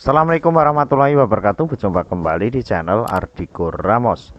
Assalamualaikum warahmatullahi wabarakatuh. Berjumpa kembali di channel Ardiko Ramos.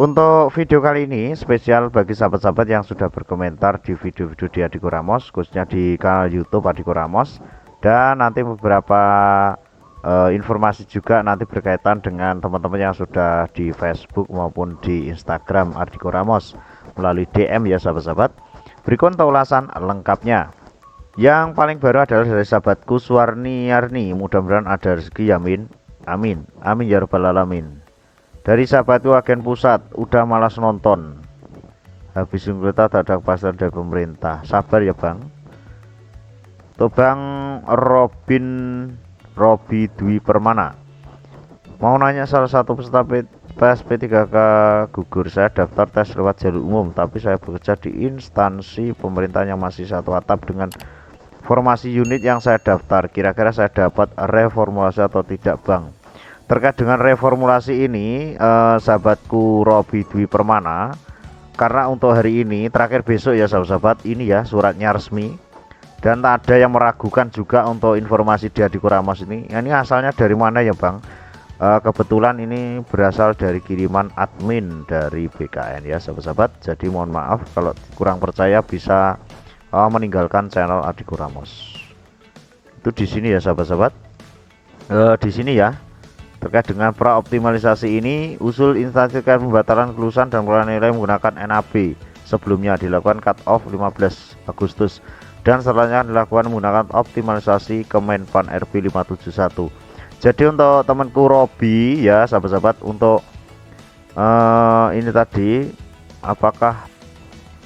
Untuk video kali ini spesial bagi sahabat-sahabat yang sudah berkomentar di video-video di Ardiko Ramos, khususnya di kanal YouTube Ardiko Ramos, dan nanti beberapa informasi juga nanti berkaitan dengan teman-teman yang sudah di Facebook maupun di Instagram Ardiko Ramos melalui DM ya sahabat-sahabat. Berikut untuk ulasan lengkapnya. Yang paling baru adalah dari sahabatku Suwarni Yarni, mudah-mudahan ada rezeki, amin amin amin ya rabbal alamin. Dari sahabatku Agen Pusat, udah malas nonton, habis kita tak ada kepastian dari pemerintah. Sabar ya bang. Tuh bang Robi Dwi Permana, mau nanya salah satu peserta PSP3K gugur. Saya daftar tes lewat jalur umum, tapi saya bekerja di instansi pemerintah yang masih satu atap dengan formasi unit yang saya daftar. Kira-kira saya dapat reformulasi atau tidak bang? Terkait dengan reformulasi ini sahabatku Robi Dwi Permana, karena untuk hari ini terakhir besok ya sahabat-sahabat, ini ya suratnya resmi, dan tak ada yang meragukan juga untuk informasi di Ardiko Ramos ini. Ini asalnya dari mana ya bang? Kebetulan ini berasal dari kiriman admin dari BKN ya sahabat-sahabat. Jadi mohon maaf kalau kurang percaya, bisa meninggalkan channel Ardiko Ramos. Itu di sini ya sahabat-sahabat. Di sini ya, terkait dengan pra optimalisasi ini, usul instansi terkait pembatalan kelulusan dan pengelolaan nilai menggunakan NAB sebelumnya dilakukan cut off 15 Agustus dan setelahnya dilakukan menggunakan optimalisasi Kemenpan RB 571. Jadi untuk temanku Robi ya sahabat-sahabat, untuk ini tadi, apakah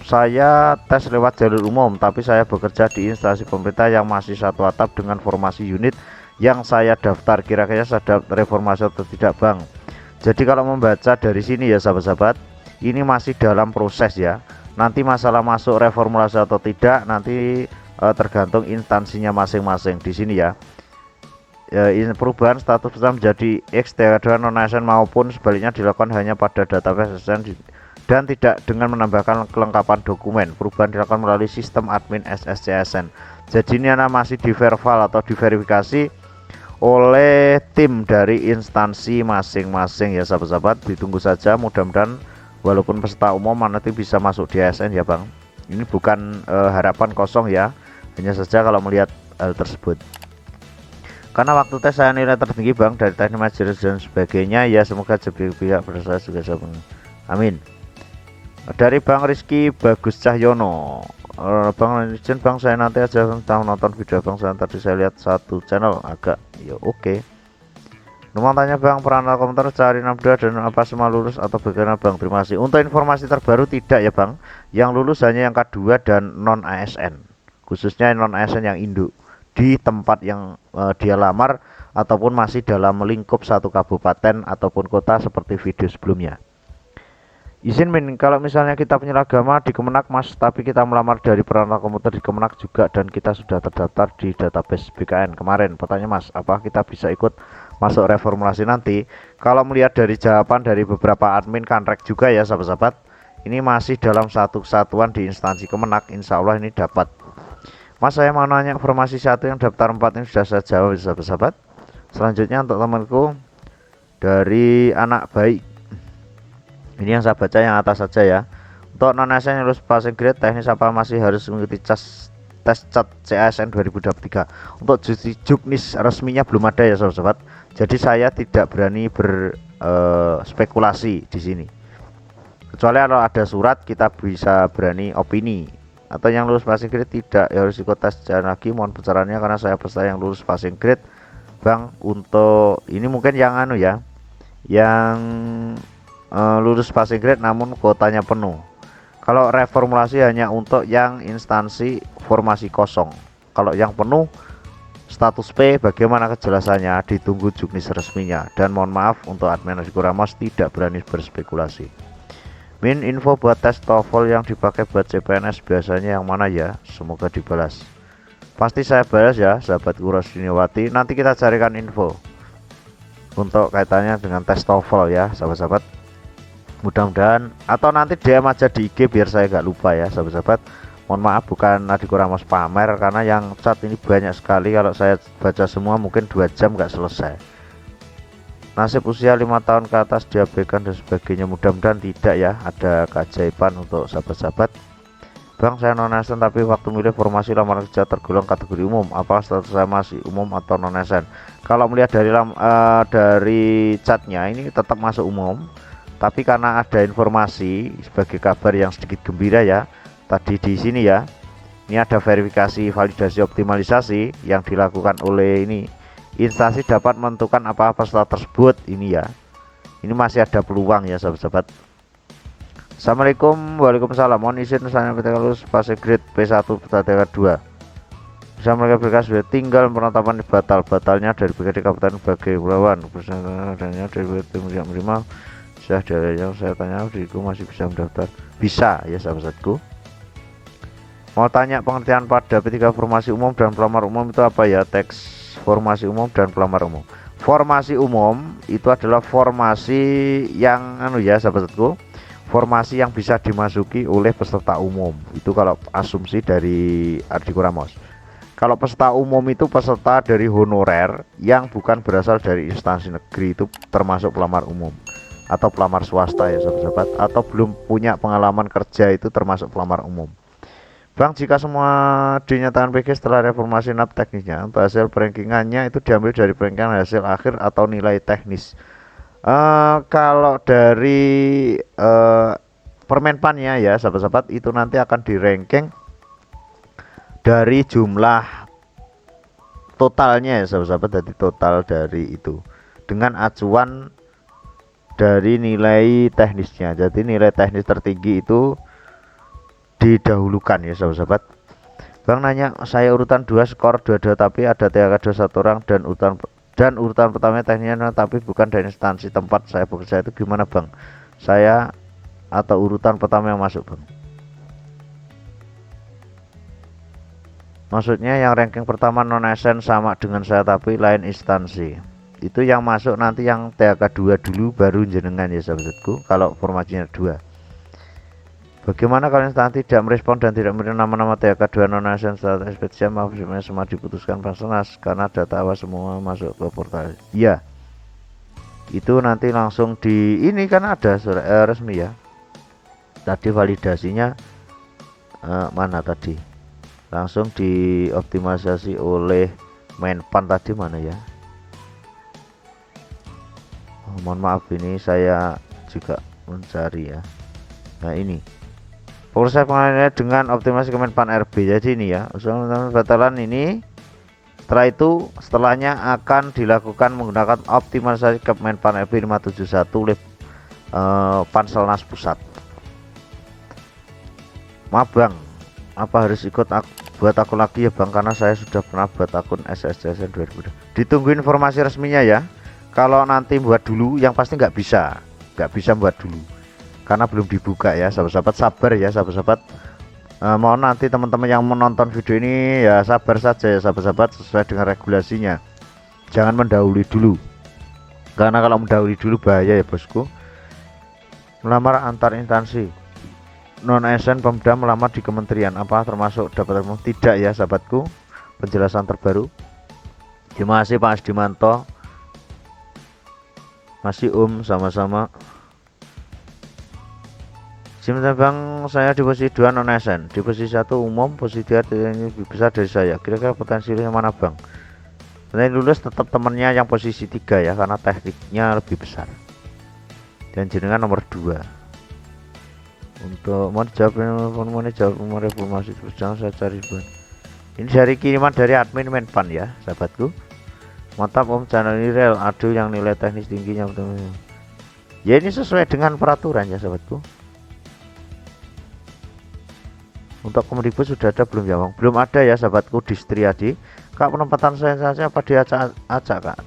saya tes lewat jalur umum tapi saya bekerja di instansi pemerintah yang masih satu atap dengan formasi unit yang saya daftar, kira-kira saya dapat reformasi atau tidak bang? Jadi kalau membaca dari sini ya sahabat-sahabat, ini masih dalam proses ya. Nanti masalah masuk reformulasi atau tidak nanti tergantung instansinya masing-masing. Di sini ya, perubahan status peserta menjadi ex-daerah non-ASN maupun sebaliknya dilakukan hanya pada database ASN dan tidak dengan menambahkan kelengkapan dokumen. Perubahan dilakukan melalui sistem admin SSCSN. Jadi ini masih diverval atau diverifikasi oleh tim dari instansi masing-masing ya sahabat-sahabat. Ditunggu saja, mudah-mudahan walaupun peserta umum nanti bisa masuk di ASN ya bang. Ini bukan harapan kosong ya, hanya saja kalau melihat hal tersebut. Karena waktu tes saya nilai tertinggi bang dari teknik majelis dan sebagainya ya, semoga jadi pihak berasa juga bang, amin. Dari Bang Rizky Bagus Cahyono, Bang izin bang, saya nanti aja tentang nonton video bang, saya tadi saya lihat satu channel agak ya oke. Nomor tanya bang, perantara komentar cari nabda dan apa semua lulus atau bagaimana bang? Terima kasih. Untuk informasi terbaru tidak ya bang, yang lulus hanya yang K2 dan non ASN, khususnya non ASN yang induk di tempat yang dia lamar ataupun masih dalam lingkup satu kabupaten ataupun kota seperti video sebelumnya. Izin min, kalau misalnya kita penyelagama di Kemenak mas, tapi kita melamar dari perantara komputer di Kemenak juga dan kita sudah terdaftar di database BKN kemarin. Pertanyaan mas, apa kita bisa ikut masuk reformulasi nanti? Kalau melihat dari jawaban dari beberapa admin kanrek juga ya sahabat-sahabat, ini masih dalam satu kesatuan di instansi Kemenak, insya Allah ini dapat. Mas, saya mau nanya informasi satu yang daftar 4 ini sudah saya jawab sahabat-sahabat. Selanjutnya untuk temanku dari anak baik, ini yang saya baca yang atas saja ya. Untuk non ASN yang lulus passing grade teknis apa masih harus mengikuti tes CAT CASN 2023? Untuk juknis resminya belum ada ya sahabat-sahabat. Jadi saya tidak berani berspekulasi di sini. Kecuali kalau ada surat kita bisa berani opini. Atau yang lulus passing grade tidak ya harus ikut tes lagi. Mohon pencerahannya karena saya peserta yang lulus passing grade bang. Untuk ini mungkin yang anu ya, yang lulus passing grade namun kuotanya penuh. Kalau reformulasi hanya untuk yang instansi formasi kosong. Kalau yang penuh status P bagaimana kejelasannya, ditunggu juknis resminya. Dan mohon maaf untuk admin Ardiko Ramos tidak berani berspekulasi. Min, info buat tes TOEFL yang dipakai buat CPNS biasanya yang mana ya? Semoga dibalas. Pasti saya balas ya sahabatku Rosdiniwati. Nanti kita carikan info untuk kaitannya dengan tes TOEFL ya sahabat-sahabat. Mudah-mudahan, atau nanti DM aja di IG biar saya gak lupa ya sahabat-sahabat. Mohon maaf bukan adikku Ramos pamer, karena yang chat ini banyak sekali, kalau saya baca semua mungkin 2 jam nggak selesai. Nasib usia 5 tahun ke atas diabaikan dan sebagainya, mudah-mudahan tidak ya, ada keajaiban untuk sahabat-sahabat. Bang, saya non ASN tapi waktu milih formasi lamaran kerja tergolong kategori umum. Apakah status saya masih umum atau non ASN? Kalau melihat dari chatnya ini tetap masuk umum, tapi karena ada informasi sebagai kabar yang sedikit gembira ya, tadi di sini ya, ini ada verifikasi validasi optimalisasi yang dilakukan oleh ini instansi dapat menentukan apa peserta tersebut ini ya. Ini masih ada peluang ya sahabat-sahabat. Assalamualaikum. Waalaikumsalam. Mohon izin saya PTK lulus fase grade P1 PTK 2. Bisa mereka berikan sudah tinggal penetapan batalnya dari BKD Kabupaten Bagailawan. Adanya dari BKD menerima sudah dari yang saya tanya diriku masih bisa mendaftar. Bisa ya sahabatku. Mau tanya pengertian pada P3 formasi umum dan pelamar umum itu apa ya? Teks formasi umum dan pelamar umum. Formasi umum itu adalah formasi yang ya sahabatku, formasi yang bisa dimasuki oleh peserta umum. Itu kalau asumsi dari adikku Ramos. Kalau peserta umum itu peserta dari honorer yang bukan berasal dari instansi negeri, itu termasuk pelamar umum atau pelamar swasta ya sahabat-sahabat, atau belum punya pengalaman kerja itu termasuk pelamar umum. Bang, jika semua dinyatakan PG setelah reformasi NAP teknisnya, untuk hasil perankingannya itu diambil dari perankingan hasil akhir atau nilai teknis. Kalau dari Permenpannya ya sahabat-sahabat, itu nanti akan di ranking dari jumlah totalnya ya sahabat-sahabat, jadi total dari itu dengan acuan dari nilai teknisnya. Jadi nilai teknis tertinggi itu didahulukan ya sahabat-sahabat. Bang nanya, saya urutan 2 skor 22 tapi ada THK 21 orang dan urutan pertamanya teknisnya tapi bukan dari instansi tempat saya bekerja, itu gimana Bang? Saya atau urutan pertama yang masuk Bang? Maksudnya yang ranking pertama non ASN sama dengan saya tapi lain instansi. Itu yang masuk nanti yang THK 2 dulu baru jenengan ya sahabatku, kalau formasinya 2. Bagaimana kalian nanti tidak merespon dan tidak menerima nama-nama THK 2 non ASN setelah SPTJ? Maksudnya semua diputuskan Basnas karena data awal semua masuk ke portal. Iya, itu nanti langsung di ini kan ada surat resmi ya. Tadi validasinya mana tadi? Langsung dioptimalisasi oleh Menpan tadi mana ya? Mohon maaf ini saya juga mencari ya. Nah ini proses pengawasannya dengan optimasi Kemenpan RB. Jadi ini ya, usulan batalan ini. Setelah itu setelahnya akan dilakukan menggunakan optimalisasi Kemenpan RB 571 oleh Panselnas Pusat. Maaf Bang, apa harus ikut buat akun lagi ya Bang? Karena saya sudah pernah buat akun SSCSN 2000. Ditunggu informasi resminya ya. Kalau nanti buat dulu yang pasti nggak bisa buat dulu karena belum dibuka ya sahabat-sahabat. Sabar ya sahabat-sahabat. Mohon nanti teman-teman yang menonton video ini ya sabar saja ya sahabat-sahabat, sesuai dengan regulasinya. Jangan mendahului dulu, karena kalau mendahului dulu bahaya ya bosku. Melamar antar instansi non ASN Pemda melamar di kementerian apa termasuk dapat umum? Tidak ya sahabatku, penjelasan terbaru. Terima kasih Pak Asdimanto. Masih sama-sama. Sebentar Bang, saya di posisi 2 non ASN, di posisi 1 umum, posisi 2 ini lebih besar dari saya. Kira-kira potensinya mana Bang? Selain lulus tetap temennya yang posisi 3 ya, karena tekniknya lebih besar. Dan jenengan nomor 2. Untuk mau jawab reformasi terus jangan saya cari Bang. Ini dari kiriman dari admin Menpan ya sahabatku. Mantap Om, channel ini real, aduh yang nilai teknis tingginya betul. Ya ini sesuai dengan peraturan ya sahabatku. Untuk Kemdikbud sudah ada belum ya Bang? Belum ada ya sahabatku. Distriadi Kak, penempatan saya apa diacak Kak?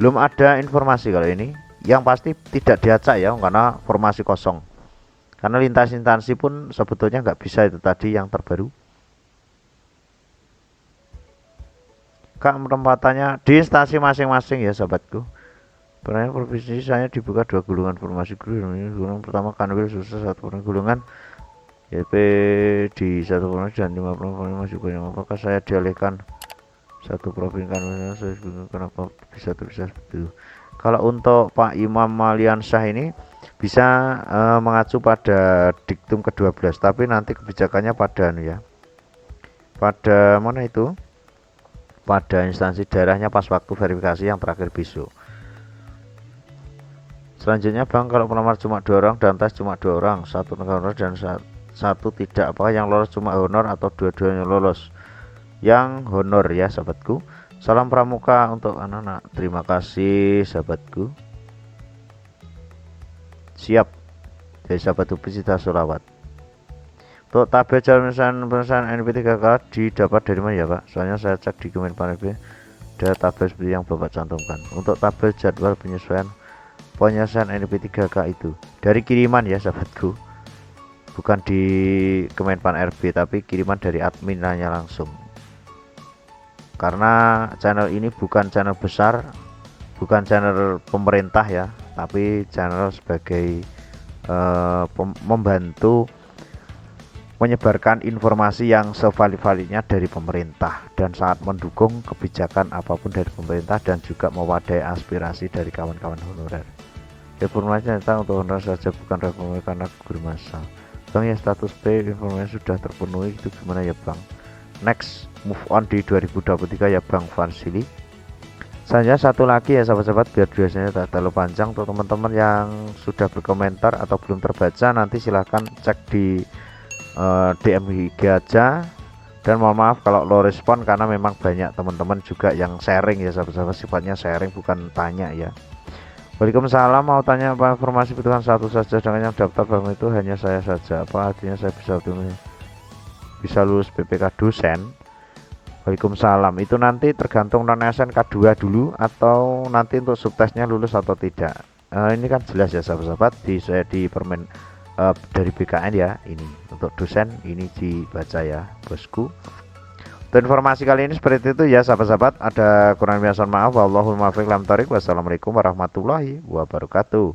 Belum ada informasi kalau ini. Yang pasti tidak diacak ya, karena formasi kosong. Karena lintas instansi pun sebetulnya nggak bisa itu tadi yang terbaru. Kak, penempatannya di instansi masing-masing ya sahabatku. Perannya provinsi saya dibuka 2 gulungan formasi guru. Gulungan pertama Kanwil susah 1 gulungan YP di 1 dan 50 juga yang apakah saya dialihkan satu provinsi kan kenapa bisa seperti itu. Kalau untuk Pak Imam Maliansyah ini bisa mengacu pada diktum ke-12, tapi nanti kebijakannya pada ya. Pada mana itu? Pada instansi daerahnya pas waktu verifikasi yang terakhir besok. Selanjutnya Bang, kalau pelamar cuma 2 orang dan tes cuma 2 orang, satu negara dan satu tidak, apakah yang lolos cuma honor atau dua-duanya lolos? Yang honor ya sahabatku. Salam pramuka untuk anak-anak. Terima kasih sahabatku. Siap. Dari sahabat Upisita Sulawat. Untuk tabel pemesanan NP3K didapat dari mana ya Pak? Soalnya saya cek di Kemenpan RB ada tabel seperti yang Bapak cantumkan. Untuk tabel jadwal penyesuaian NP3K itu dari kiriman ya sahabatku. Bukan di Kemenpan RB tapi kiriman dari adminnya langsung. Karena channel ini bukan channel besar, bukan channel pemerintah ya, tapi channel sebagai membantu menyebarkan informasi yang sevalid-validnya dari pemerintah dan sangat mendukung kebijakan apapun dari pemerintah dan juga mewadai aspirasi dari kawan-kawan honorer. Informasinya tentang untuk honorer saja, bukan reformasi karena gugur massal. Bang ya, status P informasi sudah terpenuhi, itu gimana ya Bang? Next, move on di 2023 ya Bang Farsili. Selanjutnya satu lagi ya sahabat-sahabat, biar biasanya tak terlalu panjang. Untuk teman-teman yang sudah berkomentar atau belum terbaca, nanti silahkan cek di DM IG aja, dan mohon maaf kalau lo respon karena memang banyak teman-teman juga yang sharing ya sahabat-sahabat, sifatnya sharing bukan tanya ya. Waalaikumsalam, mau tanya apa informasi butuhan satu saja dengan yang daftar Bang itu hanya saya saja, apa artinya saya bisa lulus PPK dosen? Waalaikumsalam, itu nanti tergantung non SN K2 dulu atau nanti untuk subtesnya lulus atau tidak. Ini kan jelas ya sahabat-sahabat di permen dari BKN ya, ini untuk dosen ini dibaca ya bosku. Untuk informasi kali ini seperti itu ya sahabat-sahabat, ada kurang biasa maaf, wallahul muwaffiq lam thoriq, wassalamualaikum warahmatullahi wabarakatuh.